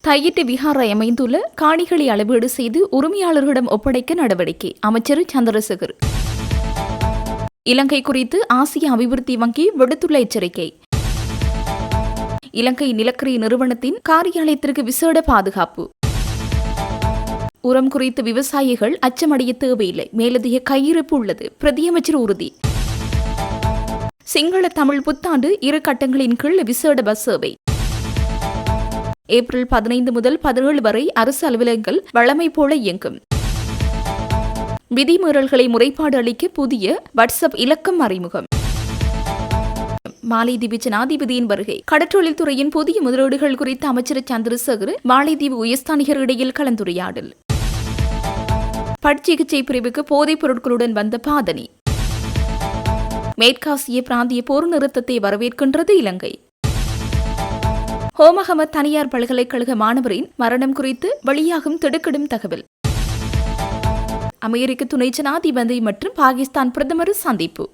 தையிட்டு விஹாரை அமைந்துள்ள காணிகளை அளவீடு செய்து உரிமையாளர்களிடம் ஒப்படைக்க நடவடிக்கை. அமைச்சர் சந்திரசேகர். இலங்கை குறித்து ஆசிய அபிவிருத்தி வங்கி விடுத்துள்ள எச்சரிக்கை. இலங்கை நிலக்கரி நிறுவனத்தின் காரியாலயத்திற்கு விசேட பாதுகாப்பு. உரம் குறித்து விவசாயிகள் அச்சமடைய தேவையில்லை, மேலதிக கையிருப்பு உள்ளது, பிரதியமைச்சர் உறுதி. சிங்கள தமிழ் புத்தாண்டு 2 கட்டங்களின் கீழ் விசேட பஸ் சேவை. ஏப்ரல் 15 முதல் 17 வரை அரசு அலுவலகங்கள் வழமை போல இயங்கும். விதிமீறல்களை முறைப்பாடு அளிக்க புதிய வாட்ஸ்அப் இலக்கம் அறிமுகம். மாலைதீவு ஜனாதிபதியின் வருகை. கடற்றொழில் துறையின் புதிய முதலீடுகள் குறித்த அமைச்சர் சந்திரசேகர் மாலைதீவு உயர்ஸ்தானிகர் இடையில் கலந்துரையாடல். பட்சிகிச்சை பிரிவுக்கு போதைப் பொருட்களுடன் வந்த பாதணி. மேற்காசிய பிராந்திய போர் நிறுத்தத்தை வரவேற்கின்றது இலங்கை. ஹோமகமத் தனியார் பல்கலைக்கழக மாணவரின் மரணம் குறித்து வெளியாகும் திடுக்கிடும் தகவல். அமெரிக்க துணை ஜனாதிபதி மற்றும் பாகிஸ்தான் பிரதமர் சந்திப்பு.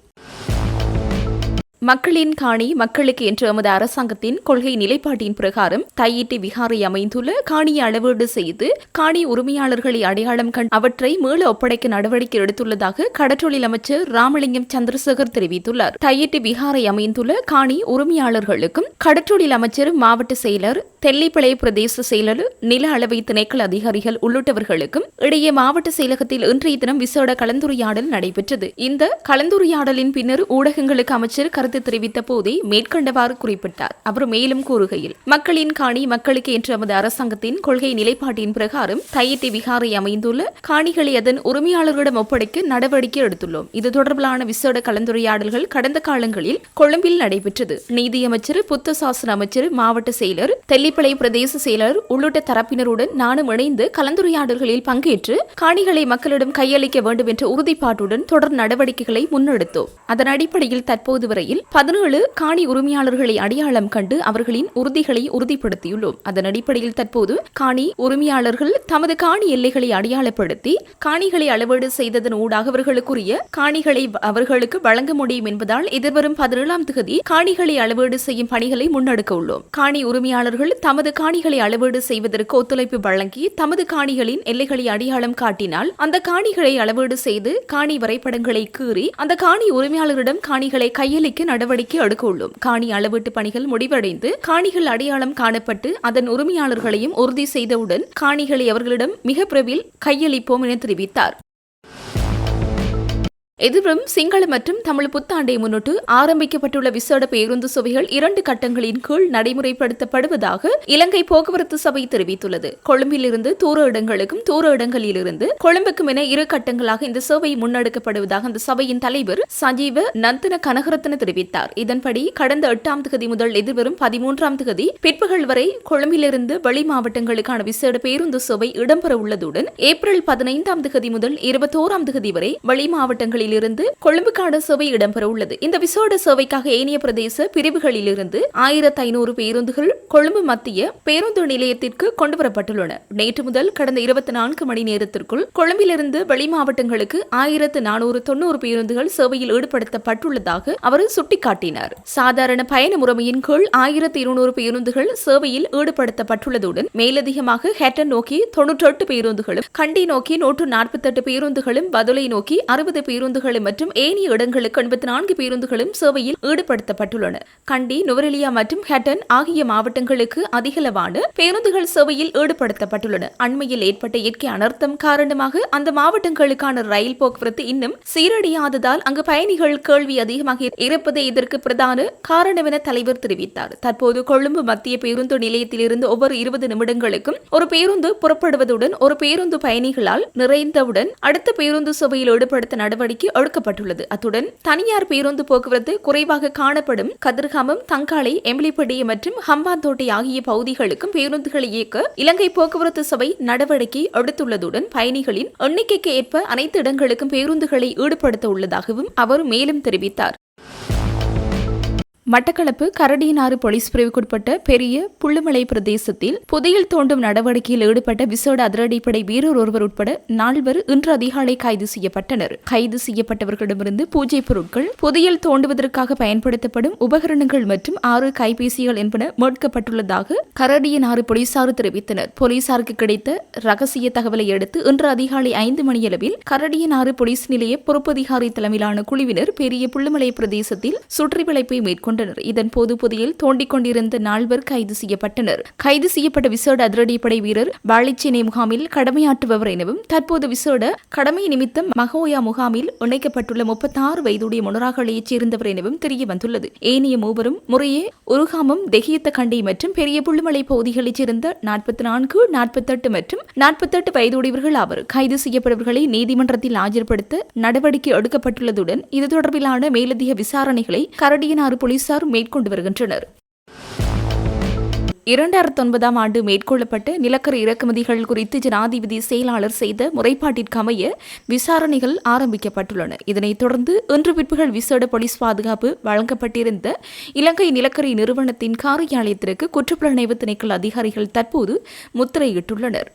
மக்களின் காணி மக்களுக்கு என்ற எமது அரசாங்கத்தின் கொள்கை நிலைப்பாட்டின் பிரகாரம் தையிட்டி விஹாரை அமைந்துள்ள காணியை அளவீடு செய்து காணி உரிமையாளர்களை அடையாளம் கண்டு அவற்றை மீள ஒப்படைக்க நடவடிக்கை எடுத்துள்ளதாக கடற்றொழில் அமைச்சர் ராமலிங்கம் சந்திரசேகர் தெரிவித்துள்ளார். தையிட்டி விஹாரை அமைந்துள்ள காணி உரிமையாளர்களுக்கும் கடற்றொழில் அமைச்சர், மாவட்ட செயலர், தெல்லிப்பளை பிரதேச செயலர், நில அளவை திணைக்கள அதிகாரிகள் உள்ளிட்டவர்களுக்கும் இடையே மாவட்ட செயலகத்தில் இன்றைய தினம் விசேட கலந்துரையாடல் நடைபெற்றது. இந்த கலந்துரையாடலின் பின்னர் ஊடகங்களுக்கு அமைச்சர் கருத்து தெரிவித்த போதே மேற்கண்டவாறு குறிப்பிட்டார். அவர் மேலும் கூறுகையில், மக்களின் காணி மக்களுக்கு என்ற எமது அரசாங்கத்தின் கொள்கை நிலைப்பாட்டின் பிரகாரம் தையிட்டி விஹாரை அமைந்துள்ள காணிகளை அதன் உரிமையாளர்களிடம் ஒப்படைக்க நடவடிக்கை எடுத்துள்ளோம். இது தொடர்பிலான விசேட கலந்துரையாடல்கள் கடந்த காலங்களில் கொழும்பில் நடைபெற்றது. நீதியமைச்சர், புத்த சாசன அமைச்சர், மாவட்ட செயலர், தெல்லிப்பளை பிரதேச செயலர் உள்ளிட்ட தரப்பினருடன் நானும் இணைந்து கலந்துரையாடல்களில் பங்கேற்று காணிகளை மக்களிடம் கையளிக்க வேண்டும் என்ற உறுதிப்பாட்டுடன் தொடர் நடவடிக்கைகளை முன்னெடுத்தோம். அதன் அடிப்படையில் தற்போது வரையில் 17 காணி உரிமையாளர்களை அடையாளம் கண்டு அவர்களின் உறுதிகளை உறுதிப்படுத்தியுள்ளோம். அதன் அடிப்படையில் தற்போது காணி உரிமையாளர்கள் தமது காணி எல்லைகளை அடையாளப்படுத்தி காணிகளை அளவீடு செய்ததன் ஊடாக அவர்களுக்குரிய காணிகளை அவர்களுக்கு வழங்க முடியும் என்பதால் எதிர்வரும் 17ஆம் தேதி காணிகளை அளவீடு செய்யும் பணிகளை முன்னெடுக்க உள்ளோம். காணி உரிமையாளர்கள் தமது காணிகளை அளவீடு செய்வதற்கு ஒத்துழைப்பு வழங்கி தமது காணிகளின் எல்லைகளை அடையாளம் காட்டினால் அந்த காணிகளை அளவீடு செய்து காணி வரைபடங்களை கீறி அந்த காணி உரிமையாளரிடம் காணிகளை கையளிக்க நடவடிக்கை எடுக்க உள்ளோம். காணி அளவீட்டு பணிகள் முடிவடைந்து காணிகள் அடையாளம் காணப்பட்டு அதன் உரிமையாளர்களையும் உறுதி செய்தவுடன் காணிகளை அவர்களிடம் மிக விரைவில் கையளிப்போம் என தெரிவித்தார். எதிர்வரும் சிங்கள மற்றும் தமிழ் புத்தாண்டை முன்னிட்டு ஆரம்பிக்கப்பட்டுள்ள விசேட பேருந்து சேவைகள் 2 கட்டங்களின் கீழ் நடைமுறைப்படுத்தப்படுவதாக இலங்கை போக்குவரத்து சபை தெரிவித்துள்ளது. கொழும்பிலிருந்து தூர இடங்களுக்கும் தூர இடங்களிலிருந்து கொழும்புக்கும் என 2 கட்டங்களாக இந்த சேவை முன்னெடுக்கப்படுவதாக அந்த சபையின் தலைவர் சஜீவ நந்தன கனகரத்ன தெரிவித்தார். இதன்படி கடந்த 8ஆம் தேதி முதல் எதிர்வரும் 13ஆம் தேதி பிற்பகல் வரை கொழும்பிலிருந்து வெளி மாவட்டங்களுக்கான விசேட பேருந்து சேவை இடம்பெற உள்ளதுடன் ஏப்ரல் 15ஆம் தேதி முதல் 21ஆம் தேதி வரை வெளி மாவட்டங்களில் இருந்து கொழும்புக்கான சேவை இடம்பெற உள்ளது. இந்த விசேட சேவைக்காக ஏனைய பிரதேச பிரிவுகளிலிருந்து 1500 பேருந்துகள் கொழும்பு மத்திய பேருந்து நிலையத்திற்கு கொண்டுவரப்பட்டுள்ளன. நேற்று முதல் கடந்த 24 மணி நேரத்திற்குள் கொழும்பிலிருந்து வெளி மாவட்டங்களுக்கு 1490 பேருந்துகள் சேவையில் ஈடுபடுத்தப்பட்டுள்ளதாக அவர் சுட்டிக்காட்டினார். சாதாரண பயண முறைமையின் கீழ் 1200 பேருந்துகள் சேவையில் ஈடுபடுத்தப்பட்டுள்ளதுடன் மேலதிகமாக ஹேட்டன் நோக்கி 98 பேருந்துகளும், கண்டி நோக்கி 148 பேருந்துகளும், பதுளை நோக்கி 60 பேருந்துகளும் மற்றும் ஏனைய இடங்களுக்கு 84 பேருந்துகளும் சேவையில் ஈடுபடுத்தப்பட்டுள்ளன. கண்டி, நுவரெலியா மற்றும் ஹட்டன் ஆகிய மாவட்டங்களுக்கு அதிகளவான பேருந்துகள் சேவையில் ஈடுபடுத்தப்பட்டுள்ளன. அண்மையில் ஏற்பட்ட இயற்கை அனர்த்தம் காரணமாக அந்த மாவட்டங்களுக்கான ரயில் போக்குவரத்து இன்னும் சீரடையாததால் அங்கு பயணிகள் கேள்வி அதிகமாக இருப்பதே இதற்கு பிரதான காரணம் என தலைவர் தெரிவித்தார். தற்போது கொழும்பு மத்திய பேருந்து நிலையத்திலிருந்து ஒவ்வொரு 20 நிமிடங்களுக்கும் ஒரு பேருந்து புறப்படுவதுடன் ஒரு பேருந்து பயணிகளால் நிறைந்தவுடன் அடுத்த பேருந்து சேவையில் ஈடுபடுத்த நடவடிக்கை எடுக்கப்பட்டுள்ளது. அத்துடன் தனியார் பேருந்து போக்குவரத்து குறைவாக காணப்படும் கதிர்காமம், தங்காலை, எம்பிலிப்படி மற்றும் ஹம்பாந்தோட்டை ஆகிய பகுதிகளுக்கும் பேருந்துகளை இயக்க இலங்கை போக்குவரத்து சபை நடவடிக்கை எடுத்துள்ளதுடன் பயணிகளின் எண்ணிக்கைக்கு ஏற்ப அனைத்து இடங்களுக்கும் பேருந்துகளை ஈடுபடுத்த உள்ளதாகவும் அவர் மேலும் தெரிவித்தார். மட்டக்களப்பு கரடியனாறு போலீஸ் பிரிவுக்குட்பட்ட பெரிய புள்ளுமலை பிரதேசத்தில் புதையல் தோண்டும் நடவடிக்கையில் ஈடுபட்ட விசேட அதிரடிப்படை வீரர் ஒருவர் உட்பட 4 இன்று அதிகாலை கைது செய்யப்பட்டனர். கைது செய்யப்பட்டவர்களிடமிருந்து பூஜை பொருட்கள், புதையல் தோண்டுவதற்காக பயன்படுத்தப்படும் உபகரணங்கள் மற்றும் 6 கைபேசிகள் என்பன மீட்கப்பட்டுள்ளதாக கரடியனாறு போலீசார் தெரிவித்தனர். போலீசாருக்கு கிடைத்த ரகசிய தகவலை அடுத்து இன்று அதிகாலை 5 மணியளவில் கரடியனாறு போலீஸ் நிலைய பொறுப்பதிகாரி தலைமையிலான குழுவினர் பெரிய புள்ளுமலை பிரதேசத்தில் சுற்றிவளைப்பை மேற்கொண்டனர். இதன்போது புதையல் தோண்டிக் கொண்டிருந்த 4 கைது செய்யப்பட்டனர். கைது செய்யப்பட்ட விசேட அதிரடிப்படை வீரர் வாழைச்சேனை முகாமில் கடமையாற்றுபவர் எனவும் தற்போது விசேட கடமை நிமித்தம் மகோயா முகாமில் இணைக்கப்பட்டுள்ள 36 வயதுடைய மொனராகலையைச் சேர்ந்தவர் எனவும் தெரிய வந்துள்ளது. ஏனைய மூவரும் முறையே உருகாமம், தெஹியத்த கண்டி மற்றும் பெரிய புள்ளுமலை பகுதிகளைச் சேர்ந்த 44, 48 மற்றும் 48 வயதுடையவர்கள் ஆவர். கைது செய்யப்பட்டவர்களை நீதிமன்றத்தில் ஆஜர்படுத்த நடவடிக்கை எடுக்கப்பட்டுள்ளதுடன் இது தொடர்பிலான மேலதிக விசாரணைகளை கரடியனாறு போலீசார் மேற்கொண்டு வருகின்றனர். 2009ஆம் ஆண்டு மேற்கொள்ளப்பட்ட நிலக்கரி இறக்குமதிகள் குறித்து ஜனாதிபதி செயலாளர் செய்த முறைப்பாட்டிற்கமைய விசாரணைகள் ஆரம்பிக்கப்பட்டுள்ளன. இதனைத் தொடர்ந்து இன்று பிற்பகல் விசேட போலீஸ் பாதுகாப்பு வழங்கப்பட்டிருந்த இலங்கை நிலக்கரி நிறுவனத்தின் காரியாலயத்திற்கு குற்றப்புலனாய்வு திணைக்கள அதிகாரிகள் தற்போது முத்திரையிட்டுள்ளனர்.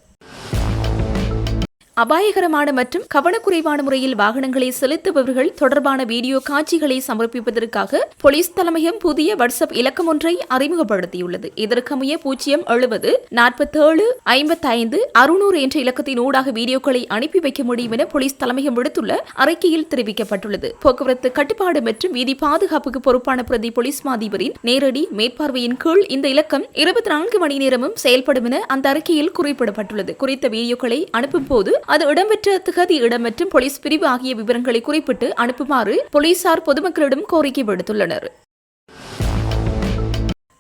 அபாயகரமான மற்றும் கவனக்குறைவான முறையில் வாகனங்களை செலுத்துபவர்கள் தொடர்பான வீடியோ காட்சிகளை சமர்ப்பிப்பதற்காக போலீஸ் தலைமையம் புதிய வாட்ஸ்அப் இலக்கம் ஒன்றை அறிமுகப்படுத்தியுள்ளது. இதற்கமைய 070 47 55 600 என்ற இலக்கத்தின் ஊடாக வீடியோக்களை அனுப்பி வைக்க முடியும் என போலீஸ் தலைமையம் விடுத்துள்ள அறிக்கையில் தெரிவிக்கப்பட்டுள்ளது. போக்குவரத்து கட்டுப்பாடு மற்றும் வீதி பாதுகாப்புக்கு பொறுப்பான பிரதி போலீஸ் மாதிபரின் நேரடி மேற்பார்வையின் கீழ் இந்த இலக்கம் 24 மணி நேரமும் செயல்படும் என அந்த அறிக்கையில் குறிப்பிடப்பட்டுள்ளது. குறித்த வீடியோக்களை அனுப்பும் போது அது இடம்பெற்ற திகதி, இடம் மற்றும் போலீஸ் பிரிவு ஆகிய விவரங்களை குறிப்பிட்டு அனுப்புமாறு போலீசார் பொதுமக்களிடம் கோரிக்கை விடுத்துள்ளனர்.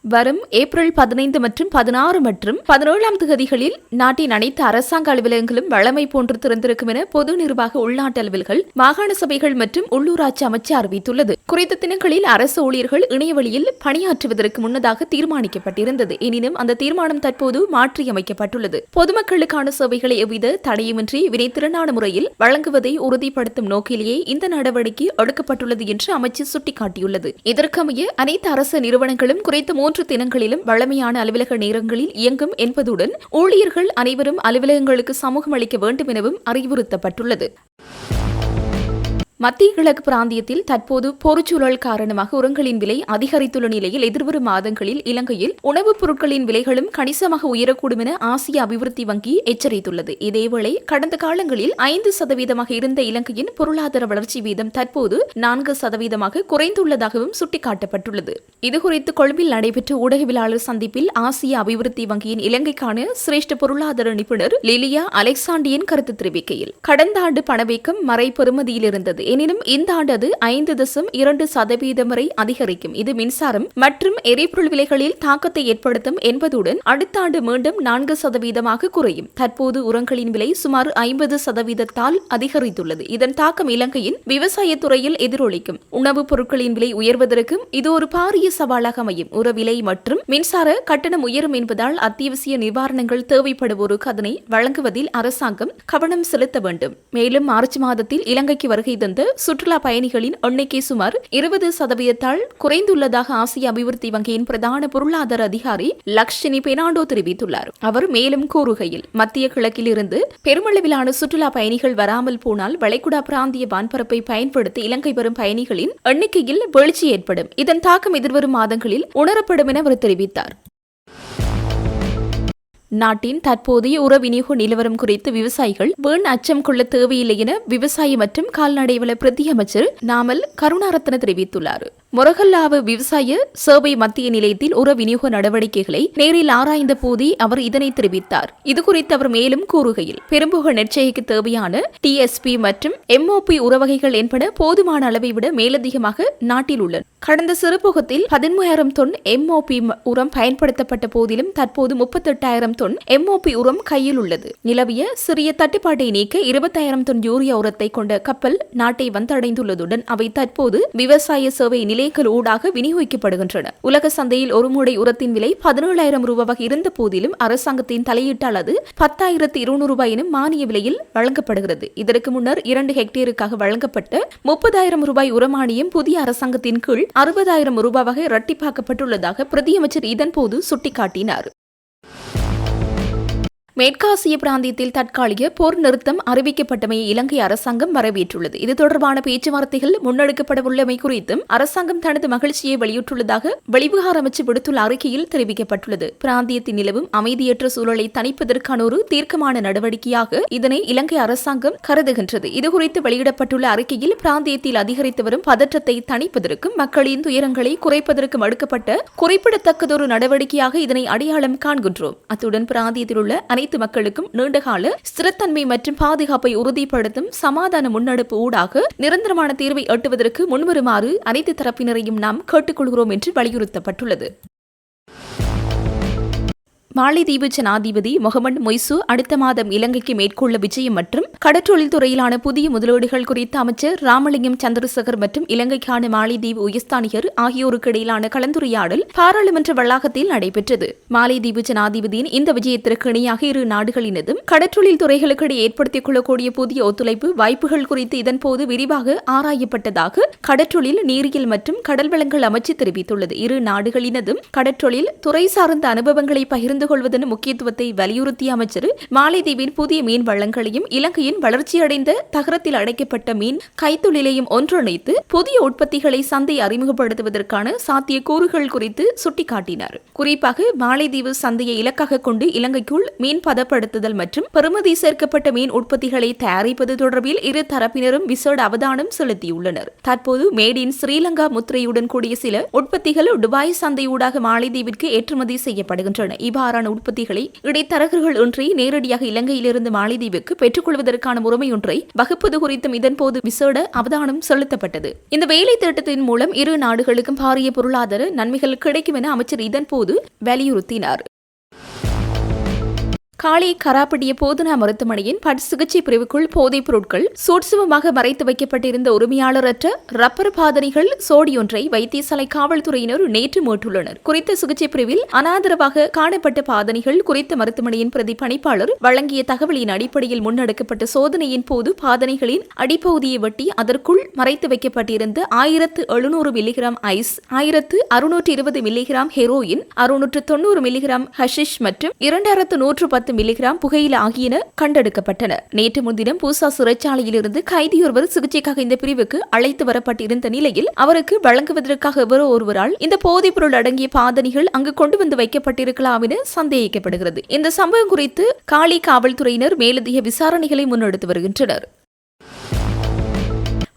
வரும் ஏப்ரல் 15 மற்றும் 16 மற்றும் 17ஆம் தேதிகளில் நாட்டின் அனைத்து அரசாங்க அலுவலகங்களும் வழமை போன்று திறந்திருக்கும் என பொது நிர்வாக உள்நாட்டு அலுவல்கள், மாகாண சபைகள் மற்றும் உள்ளூராட்சி அமைச்சு அறிவித்துள்ளது. குறித்த தினங்களில் அரசு ஊழியர்கள் இணையவழியில் பணியாற்றுவதற்கு முன்னதாக தீர்மானிக்கப்பட்டிருந்தது. எனினும் அந்த தீர்மானம் தற்போது மாற்றியமைக்கப்பட்டுள்ளது. பொதுமக்களுக்கான சேவைகளை எவ்வித தடையுமின்றி வினைத்திறனான முறையில் வழங்குவதை உறுதிப்படுத்தும் நோக்கிலேயே இந்த நடவடிக்கை எடுக்கப்பட்டுள்ளது என்று அமைச்சு சுட்டிக்காட்டியுள்ளது. இதற்கமைய அனைத்து அரசு நிறுவனங்களும் குறித்த 3 தினங்களிலும் வழமையான அலுவலக நேரங்களில் இயங்கும் என்பதுடன் ஊழியர்கள் அனைவரும் அலுவலகங்களுக்கு சமூகம் அளிக்க வேண்டும் எனவும் அறிவுறுத்தப்பட்டுள்ளது. மத்திய கிழக்கு பிராந்தியத்தில் தற்போது போர்ச்சூழல் காரணமாக உரங்களின் விலை அதிகரித்துள்ள நிலையில் எதிர்வரும் மாதங்களில் இலங்கையில் உணவுப் பொருட்களின் விலைகளும் கணிசமாக உயரக்கூடும் என ஆசிய அபிவிருத்தி வங்கி எச்சரித்துள்ளது. இதேவேளை கடந்த காலங்களில் 5% இருந்த இலங்கையின் பொருளாதார வளர்ச்சி வீதம் தற்போது 4% குறைந்துள்ளதாகவும் சுட்டிக்காட்டப்பட்டுள்ளது. இதுகுறித்து கொழும்பில் நடைபெற்ற ஊடகவியலாளர் சந்திப்பில் ஆசிய அபிவிருத்தி வங்கியின் இலங்கைக்கான சிரேஷ்ட பொருளாதார நிபுணர் லிலியா அலெக்சாண்டியன் கருத்து தெரிவிக்கையில், கடந்த ஆண்டு பணவீக்கம் மறை பெறுமதியில் இருந்தது. எனினும் இந்த ஆண்டு அது 5.2% வரை அதிகரிக்கும். இது மின்சாரம் மற்றும் எரிபொருள் விலைகளில் தாக்கத்தை ஏற்படுத்தும் என்பதுடன் அடுத்த ஆண்டு மீண்டும் 4% குறையும். தற்போது உரங்களின் விலை சுமார் 50% அதிகரித்துள்ளது. இதன் தாக்கம் இலங்கையின் விவசாய துறையில் எதிரொலிக்கும். உணவுப் பொருட்களின் விலை உயர்வதற்கும் இது ஒரு பாரிய சவாலாக அமையும். உர விலை மற்றும் மின்சார கட்டணம் உயரும் என்பதால் அத்தியாவசிய நிவாரணங்கள் தேவைப்படுவோருக்கு அதனை வழங்குவதில் அரசாங்கம் கவனம் செலுத்த வேண்டும். மேலும் மார்ச் மாதத்தில் இலங்கைக்கு வருகை தந்த சுற்றுலா பயணிகளின் எண்ணிக்கை சுமார் 20% குறைந்துள்ளதாக ஆசிய அபிவிருத்தி வங்கியின் பிரதான பொருளாதார அதிகாரி லக்ஷ்மி பெர்னாண்டோ தெரிவித்துள்ளார். அவர் மேலும் கூறுகையில், மத்திய கிழக்கில் இருந்து பெருமளவிலான சுற்றுலா பயணிகள் வராமல் போனால் வளைகுடா பிராந்திய வான்பரப்பை பயன்படுத்தி இலங்கை வரும் பயணிகளின் எண்ணிக்கையில் வீழ்ச்சி ஏற்படும். இதன் தாக்கம் எதிர்வரும் மாதங்களில் உணரப்படும் என அவர் தெரிவித்தார். நாட்டின் தற்போதைய உர விநியோக நிலவரம் குறித்து விவசாயிகள் வீண் அச்சம் கொள்ள தேவையில்லை என விவசாய மற்றும் கால்நடைவள பிரதி அமைச்சர் நாமல் கருணாரத்ன தெரிவித்துள்ளார். மொரகல்லாவு விவசாய சேவை மத்திய நிலையத்தில் உர விநியோக நடவடிக்கைகளை நேரில் ஆராய்ந்த போதே அவர் இதனை தெரிவித்தார். இதுகுறித்து அவர் மேலும் கூறுகையில், பெரும்புக நெற்செய்கைக்கு தேவையான TSP மற்றும் MOP உரவகைகள் என்பன போதுமான அளவை விட மேலதிகமாக நாட்டில் உள்ளன. கடந்த சிறுபோகத்தில் 13,000 தொன் MOP உரம் பயன்படுத்தப்பட்ட போதிலும் தற்போது 38,000 தொன் MOP உரம் கையில் உள்ளது. நிலவிய சிறிய தட்டுப்பாட்டை நீக்க 20,000 தொன் யூரியா உரத்தை கொண்ட கப்பல் நாட்டை வந்தடைந்துள்ளதுடன் அவை தற்போது விவசாய சேவை நிலையங்கள் ஊடாக விநியோகிக்கப்படுகின்றன. உலக சந்தையில் ஒரு மூடை உரத்தின் விலை 17,000 ரூபாவாக இருந்த போதிலும் அரசாங்கத்தின் தலையீட்டால் அது 10,200 ரூபாய் எனும் மானிய விலையில் வழங்கப்படுகிறது. இதற்கு முன்னர் 2 ஹெக்டேருக்காக வழங்கப்பட்ட 30,000 ரூபாய் உரமானியம் புதிய அரசாங்கத்தின் கீழ் 60,000 ரூபாவாக இரட்டிப்பாக்கப்பட்டுள்ளதாக பிரதியமைச்சர் இதன்போது சுட்டிக்காட்டினார். மேற்காசிய பிராந்தியத்தில் தற்காலிக போர் நிறுத்தம் அறிவிக்கப்பட்டமையை இலங்கை அரசாங்கம் வரவேற்றுள்ளது. இது தொடர்பான பேச்சுவார்த்தைகள் முன்னெடுக்கப்படவுள்ளமை குறித்தும் அரசாங்கம் தனது மகிழ்ச்சியை வெளியிட்டுள்ளதாக வெளிவிவகார அமைச்சு விடுத்துள்ள அறிக்கையில் தெரிவிக்கப்பட்டுள்ளது. பிராந்தியத்தில் நிலவும் அமைதியற்ற சூழலை தணிப்பதற்கான ஒரு தீர்க்கமான நடவடிக்கையாக இதனை இலங்கை அரசாங்கம் கருதுகின்றது. இதுகுறித்து வெளியிடப்பட்டுள்ள அறிக்கையில் பிராந்தியத்தில் அதிகரித்து வரும் பதற்றத்தை தணிப்பதற்கும் மக்களின் துயரங்களை குறைப்பதற்கும் எடுக்கப்பட்ட குறிப்பிடத்தக்கதொரு நடவடிக்கையாக இதனை அடையாளம் காண்கின்றோம். அத்துடன் பிராந்தியத்தில் உள்ள அனைத்து மக்களுக்கும் நீண்டகால ஸ்திரத்தன்மை மற்றும் பாதுகாப்பை உறுதிப்படுத்தும் சமாதான முன்னெடுப்பு ஊடாக நிரந்தரமான தீர்வை எட்டுவதற்கு முன்வருமாறு அனைத்து தரப்பினரையும் நாம் கேட்டுக்கொள்கிறோம் என்று வலியுறுத்தப்பட்டுள்ளது. மாலைதீவு ஜனாதிபதி முகமது மொய்சு அடுத்த மாதம் இலங்கைக்கு மேற்கொள்ள விஜயம் மற்றும் கடற்றொழில் துறையிலான புதிய முதலீடுகள் குறித்த அமைச்சர் ராமலிங்கம் சந்திரசேகர் மற்றும் இலங்கைக்கான மாலைதீவு உயர்ஸ்தானிகர் ஆகியோருக்கு இடையிலான கலந்துரையாடல் பாராளுமன்ற வளாகத்தில் நடைபெற்றது. மாலைதீவு ஜனாதிபதியின் இந்த விஜயத்திற்கு இணையாக இரு நாடுகளினதும் கடற்றொழில் துறைகளுக்கு இடையே ஏற்படுத்திக் கொள்ளக்கூடிய புதிய ஒத்துழைப்பு வாய்ப்புகள் குறித்து இதன்போது விரிவாக ஆராயப்பட்டதாக கடற்றொழில் நீரியல் மற்றும் கடல் வளங்கள் அமைச்சு தெரிவித்துள்ளது. இரு நாடுகளினதும் கடற்றொழில் துறை சார்ந்த அனுபவங்களை பகிர்ந்து கொள்வதன் முக்கியத்துவத்தை வலியுறுத்திய அமைச்சர் மாலைதீவின் புதிய மீன் வளங்களையும் இலங்கையின் வளர்ச்சியடைந்த தகரத்தில் அடைக்கப்பட்ட மீன் கைத்தொழிலையும் ஒன்றிணைத்து புதிய உற்பத்திகளை சந்தை அறிமுகப்படுத்துவதற்கான சாத்திய கூறுகள் குறித்து சுட்டிக்காட்டினார். குறிப்பாக மாலைதீவு சந்தையை இலக்காக கொண்டு இலங்கைக்குள் மீன் பதப்படுத்துதல் மற்றும் பெறுமதி சேர்க்கப்பட்ட மீன் உற்பத்திகளை தயாரிப்பது தொடர்பில் இரு தரப்பினரும் விசேட அவதானம் செலுத்தியுள்ளனர். தற்போது மேட் இன் ஸ்ரீலங்கா முத்திரையுடன் கூடிய சில உற்பத்திகள் துபாய் சந்தையூடாக மாலைதீவிற்கு ஏற்றுமதி செய்யப்படுகின்றன. இவ்வாறான உற்பத்திகளை இடைத்தரகர்கள் ஒன்றை நேரடியாக இலங்கையிலிருந்து மாலைதீவுக்கு பெற்றுக்கொள்வதற்கான முறைமையொன்றை வகுப்பது குறித்தும் இதன்போது விசேட அவதானம் செலுத்தப்பட்டது. இந்த வேலை திட்டத்தின் மூலம் இரு நாடுகளுக்கும் பாரிய பொருளாதார நன்மைகள் கிடைக்கும் என அமைச்சர் இதன்போது வலியுறுத்தினார். காலி கராப்பட்டிய போதனா மருத்துவமனையின் பட் சிகிச்சை பிரிவுக்குள் போதைப் பொருட்கள் சூட்சுமமாக மறைத்து வைக்கப்பட்டிருந்த உரிமையாளரற்ற ரப்பர் பாதணிகள் சோடியொன்றை வைத்தியசாலை காவல்துறையினர் நேற்று மீட்டுள்ளனர். குறித்த சிகிச்சை பிரிவில் அனாதரவாக காணப்பட்ட பாதணிகள் குறித்த மருத்துவமனையின் பிரதி பணிப்பாளர் வழங்கிய தகவலின் அடிப்படையில் முன்னெடுக்கப்பட்ட சோதனையின் போது பாதணிகளின் அடிப்பகுதியை வெட்டி அதற்குள் மறைத்து வைக்கப்பட்டிருந்த 1700 milligram ice, 1620 milligram heroin, 690 milligram hashish மற்றும் 2110 மில்லிகிராம் புகையில ஆகியன கண்டெடுக்கப்பட்டன. நேற்று முன்தினம் பூசா சிறைச்சாலையிலிருந்து கைதியொருவர் சிகிச்சைக்காக இந்த பிரிவுக்கு அழைத்து வரப்பட்டிருந்த நிலையில் அவருக்கு வழங்குவதற்காக ஒருவரால் இந்த போதைப்பொருள் அடங்கிய பாதணிகள் அங்கு கொண்டு வந்து வைக்கப்பட்டிருக்கலாம் என சந்தேகிக்கப்படுகிறது. இந்த சம்பவம் குறித்து காலி காவல்துறையினர் மேலதிக விசாரணைகளை முன்னெடுத்து வருகின்றனர்.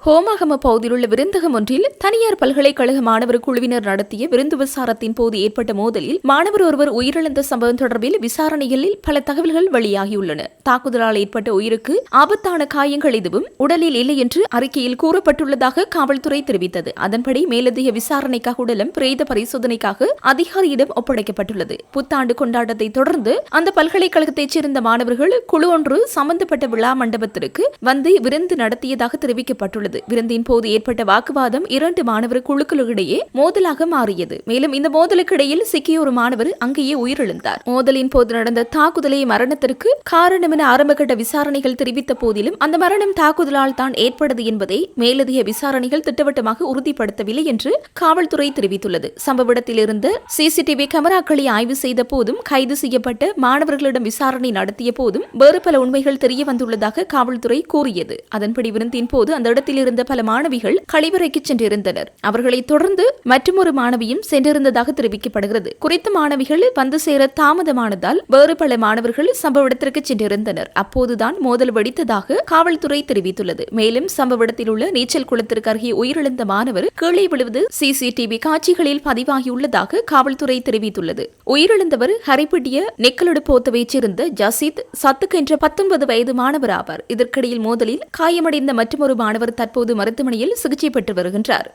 ஹோமாகம பகுதியில் உள்ள விருந்தகம் ஒன்றில் தனியார் பல்கலைக்கழக மாணவர் குழுவினர் நடத்திய விருந்து விசாரத்தின் போது ஏற்பட்ட மோதலில் மாணவர் ஒருவர் உயிரிழந்த சம்பவம் தொடர்பில் விசாரணைகளில் பல தகவல்கள் வெளியாகியுள்ளன. தாக்குதலால் ஏற்பட்ட உயிருக்கு ஆபத்தான காயங்கள் எதுவும் உடலில் இல்லை என்று அறிக்கையில் கூறப்பட்டுள்ளதாக காவல்துறை தெரிவித்தது. அதன்படி மேலதிக விசாரணைக்காக உடலம் பிரேத பரிசோதனைக்காக அதிகாரியிடம் ஒப்படைக்கப்பட்டுள்ளது. புத்தாண்டு கொண்டாட்டத்தை தொடர்ந்து அந்த பல்கலைக்கழகத்தைச் சேர்ந்த மாணவர்கள் குழு ஒன்று சம்பந்தப்பட்ட விழா மண்டபத்திற்கு வந்து விருந்து நடத்தியதாக தெரிவிக்கப்பட்டுள்ளது. விருந்தின் போது ஏற்பட்ட வாக்குவாதம் 2 மாணவர் குழுக்களிடையே மோதலாக மாறியது. மேலும் இந்த மோதலுக்கிடையில் சிக்கிய ஒரு மாணவர் அங்கேயே உயிரிழந்தார். மோதலின் போது நடந்த தாக்குதலை மரணத்திற்கு காரணம் என ஆரம்பகட்ட விசாரணைகள் தெரிவித்த போதிலும் அந்த மரணம் தாக்குதலால் தான் ஏற்பட்டது என்பதை மேலதிக விசாரணைகள் திட்டவட்டமாக உறுதிப்படுத்தவில்லை என்று காவல்துறை தெரிவித்துள்ளது. சம்பவ இடத்தில் இருந்த சிசிடிவி கேமராக்களை ஆய்வு செய்த போதும் கைது செய்யப்பட்ட மாணவர்களிடம் விசாரணை நடத்திய போதும் வேறு பல உண்மைகள் தெரிய வந்துள்ளதாக காவல்துறை கூறியது. அதன்படி விருந்தின் போது அந்த இடத்தில் இருந்த பல மாணவிகள் கழிவறைக்கு சென்றிருந்தனர். அவர்களை தொடர்ந்து மற்றொரு மாணவியும் சென்றிருந்ததாக தெரிவிக்கப்படுகிறது. குறித்த மாணவிகள் வந்து சேர தாமதமானதால் வேறு பல மாணவர்கள் சம்பவ இடத்திற்கு சென்றிருந்தனர். அப்போதுதான் மோதல் வெடித்ததாக காவல்துறை தெரிவித்துள்ளது. மேலும் சம்பவ இடத்தில் உள்ள நீச்சல் குளத்திற்கு அருகே உயிரிழந்த மாணவர் கீழே விழுவது சிசிடிவி காட்சிகளில் பதிவாகியுள்ளதாக காவல்துறை தெரிவித்துள்ளது. உயிரிழந்தவர் ஹரிப்பட்டிய நெக்கலடு போத்தவைச் சேர்ந்த ஜசீத் சத்துக் என்ற 19 வயது மாணவர் ஆவார். இதற்கிடையில் மோதலில் காயமடைந்த மற்றொரு மாணவர் தற்போது மருத்துவமனையில் சிகிச்சை பெற்று வருகின்றார்.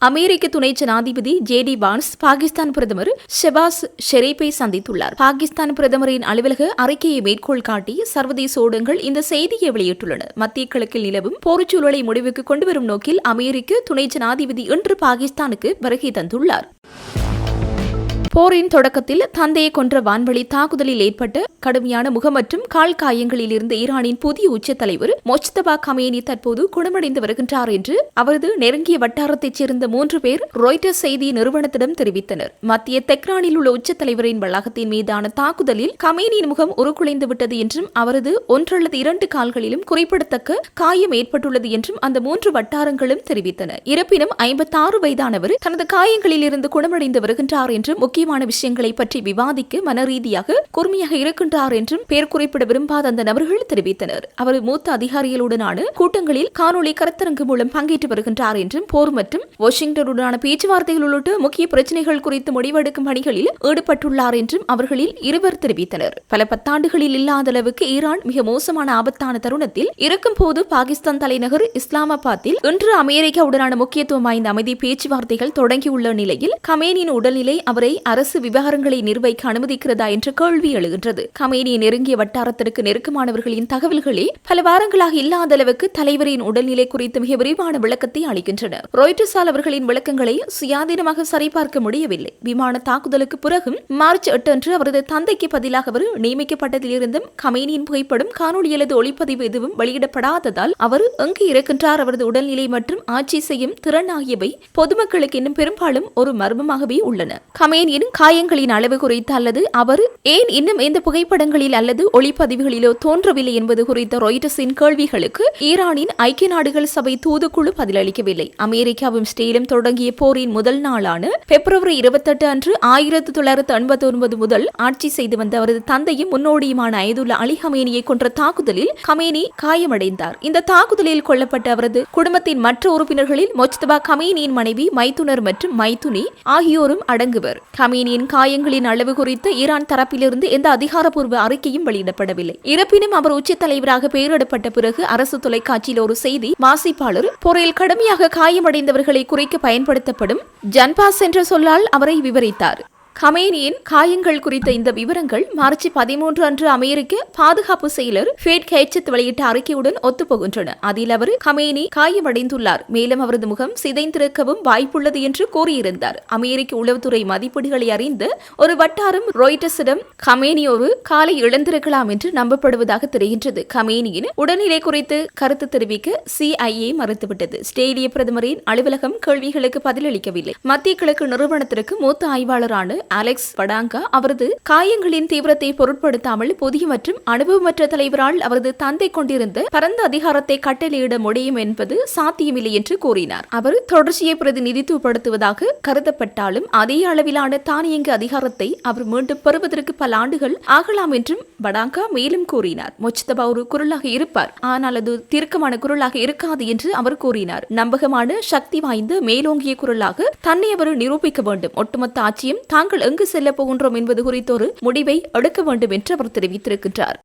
அமெரிக்க துணை ஜனாதிபதி ஜே.டி. வான்ஸ் பாகிஸ்தான் பிரதமர் ஷெபாஸ் ஷெரீப்பை சந்தித்துள்ளார். பாகிஸ்தான் பிரதமரின் அலுவலக அறிக்கையை மேற்கோள் காட்டி சர்வதேச ஊடகங்கள் இந்த செய்தியை வெளியிட்டுள்ளன. மத்திய கிழக்கில் நிலவும் போர்ச்சூழலை முடிவுக்கு கொண்டுவரும் நோக்கில் அமெரிக்க துணை ஜனாதிபதி இன்று பாகிஸ்தானுக்கு வருகை தந்துள்ளார். போரின் தொடக்கத்தில் தந்தையை கொன்ற வான்வழி தாக்குதலில் ஏற்பட்ட கடுமையான முக மற்றும் கால் காயங்களில் இருந்து ஈரானின் புதிய உச்ச தலைவர் மொஜ்தபா கமேனி தற்போது குணமடைந்து வருகின்றார் என்று அவரது நெருங்கிய வட்டாரத்தைச் சேர்ந்த 3 பேர் ராய்ட்டர்ஸ் செய்தி நிறுவனத்திடம் தெரிவித்தனர். மத்திய தெஹ்ரானில் உள்ள உச்ச தலைவரின் வளாகத்தின் மீதான தாக்குதலில் கமேனியின் முகம் உருக்குலைந்து விட்டது என்றும் அவரது 1 அல்லது 2 கால்களிலும் குறிப்பிடத்தக்க காயம் ஏற்பட்டுள்ளது என்றும் அந்த 3 வட்டாரங்களும் தெரிவித்தன. இருப்பினும் 56 வயதானவர் தனது காயங்களில் இருந்து குணமடைந்து வருகின்றார் என்றும் முக்கியமான விஷயங்களை பற்றி விவாதிக்க மனரீதியாக கூர்மையாக இருக்கின்றார் என்றும் பெயர் குறிப்பிட விரும்பாத அந்த நபர்கள் தெரிவித்தனர். அவர் மூத்த அதிகாரிகளுடனான கூட்டங்களில் காணொலி கருத்தரங்கு மூலம் பங்கேற்று வருகின்றார் என்றும் போர் மற்றும் வாஷிங்டனுடனான பேச்சுவார்த்தைகள் உள்ளிட்ட முக்கிய பிரச்சனைகள் குறித்து முடிவெடுக்கும் பணிகளில் ஈடுபட்டுள்ளார் என்றும் அவர்களில் இருவர் தெரிவித்தனர். பல பத்தாண்டுகளில் இல்லாத அளவுக்கு ஈரான் மிக மோசமான ஆபத்தான தருணத்தில் இருக்கும் போது பாகிஸ்தான் தலைநகர் இஸ்லாமாபாத்தில் இன்று அமெரிக்காவுடனான முக்கியத்துவம் வாய்ந்த அமைதி பேச்சுவார்த்தைகள் தொடங்கியுள்ள நிலையில் கமேனியின் உடல்நிலை அவரை அரசு விவகாரங்களை நிர்வகிக்க அனுமதிக்கிறதா என்ற கேள்வி எழுகின்றது. கமேனியின் நெருங்கிய வட்டாரத்திற்கு நெருக்கமானவர்களின் தகவல்களே பல வாரங்களாக இல்லாத அளவுக்கு தலைவரின் உடல்நிலை குறித்து மிக விரிவான விளக்கத்தை அளிக்கின்றன. ராய்ட்டர்ஸால் அவர்களின் விளக்கங்களை சுயாதீனமாக சரிபார்க்க முடியவில்லை. விமான தாக்குதலுக்கு பிறகும் மார்ச் 8 அன்று அவரது தந்தைக்கு பதிலாக அவர் நியமிக்கப்பட்டதிலிருந்தும் கமேனியின் புகைப்படம் காணொலி அல்லது ஒளிப்பதிவு எதுவும் வெளியிடப்படாததால் அவர் எங்கு இருக்கின்றார், அவரது உடல்நிலை மற்றும் ஆட்சி செய்யும் திறன் ஆகியவை பொதுமக்களுக்கு இன்னும் பெரும்பாலும் ஒரு மர்மமாகவே உள்ளன. கமேனியின் காயங்களின் அளவு குறித்து அல்லது அவர் ஏன் இன்னும் எந்த புகைப்படங்களில் அல்லது ஒளிப்பதிவுகளிலோ தோன்றவில்லை என்பது குறித்த ராய்ட்டர்ஸின் கேள்விகளுக்கு ஈரானின் ஐக்கிய நாடுகள் சபை தூதுக்குழு பதிலளிக்கவில்லை. அமெரிக்காவும் இஸ்ரேலும் தொடங்கிய போரின் முதல் நாளான பிப்ரவரி 28 அன்று 1989 முதல் ஆட்சி செய்து வந்த அவரது தந்தையும் முன்னோடியுமான அயதுல்லா அலி கமேனியை கொன்ற தாக்குதலில் கமேனி காயமடைந்தார். இந்த தாக்குதலில் கொல்லப்பட்ட அவரது குடும்பத்தின் மற்ற உறுப்பினர்களில் மொஜ்தபா கமேனியின் மனைவி மைத்துனர் மற்றும் மைத்துனி ஆகியோரும் அடங்குவர். கமேனியின் காயங்களின் அளவு குறித்து ஈரான் தரப்பிலிருந்து எந்த அதிகாரப்பூர்வ அறிக்கையும் வெளியிடப்படவில்லை. இருப்பினும் அவர் உச்ச தலைவராக பெயரிடப்பட்ட பிறகு அரசு தொலைக்காட்சியில் ஒரு செய்தி வாசிப்பாளர் போரில் கடுமையாக காயமடைந்தவர்களை குறிக்க பயன்படுத்தப்படும் ஜன்பாஸ் என்ற சொல்லால் அவரை விவரித்தார். கமேனியின் காயங்கள் குறித்த இந்த விவரங்கள் மார்ச் 13 அன்று அமெரிக்க பாதுகாப்பு செயலர் ஃபேட் ஹெட்சத் வெளியிட்ட அறிக்கையுடன் ஒத்துப்போகின்றன. அதில் அவர் கமேனி காயமடைந்துள்ளார், மேலும் அவரது முகம் சிதைந்திருக்கவும் வாய்ப்புள்ளது என்று கூறியிருந்தார். அமெரிக்க உளவுத்துறை மதிப்பீடுகளை அறிந்த ஒரு வட்டாரம் ராய்ட்டர்ஸிடம் கமேனி ஒரு காலை இழந்திருக்கலாம் என்று நம்பப்படுவதாக தெரிகின்றது. கமேனியின் உடல்நிலை குறித்து கருத்து தெரிவிக்க CIA மறுத்துவிட்டது. ஸ்டேலிய பிரதமரின் அலுவலகம் கேள்விகளுக்கு பதிலளிக்கவில்லை. மத்திய கிழக்கு நிறுவனத்திற்கு மூத்த ஆய்வாளரான அலெக்ஸ் படாங்கா அவரது காயங்களின் தீவிரத்தை பொருட்படுத்தாமல் புதிய மற்றும் அனுபவமற்ற தலைவரால் அவரது தந்தை கொண்டிருந்த பரந்த அதிகாரத்தை கட்டளையிட முடியும் என்பது சாத்தியமில்லை என்று கூறினார். அவர் தொடர்ச்சியை பிரதிநிதித்துவப்படுத்துவதாக கருதப்பட்டாலும் அதே அளவிலான தானியங்கு அதிகாரத்தை அவர் மீண்டும் பெறுவதற்கு பல ஆண்டுகள் ஆகலாம் என்றும் படாங்கா மேலும் கூறினார். மொஜ்தபா ஒரு குரலாக இருப்பார், ஆனால் அது தீர்க்கமான குரலாக இருக்காது என்று அவர் கூறினார். நம்பகமான சக்தி வாய்ந்த மேலோங்கிய குரலாக தன்னை அவர் நிரூபிக்க வேண்டும். ஒட்டுமொத்த ஆட்சியும் தாங்கள் எங்கு செல்ல போகின்றோம் என்பது குறித்த ஒரு முடிவை எடுக்க வேண்டும் என்று அவர் தெரிவித்திருக்கின்றார்.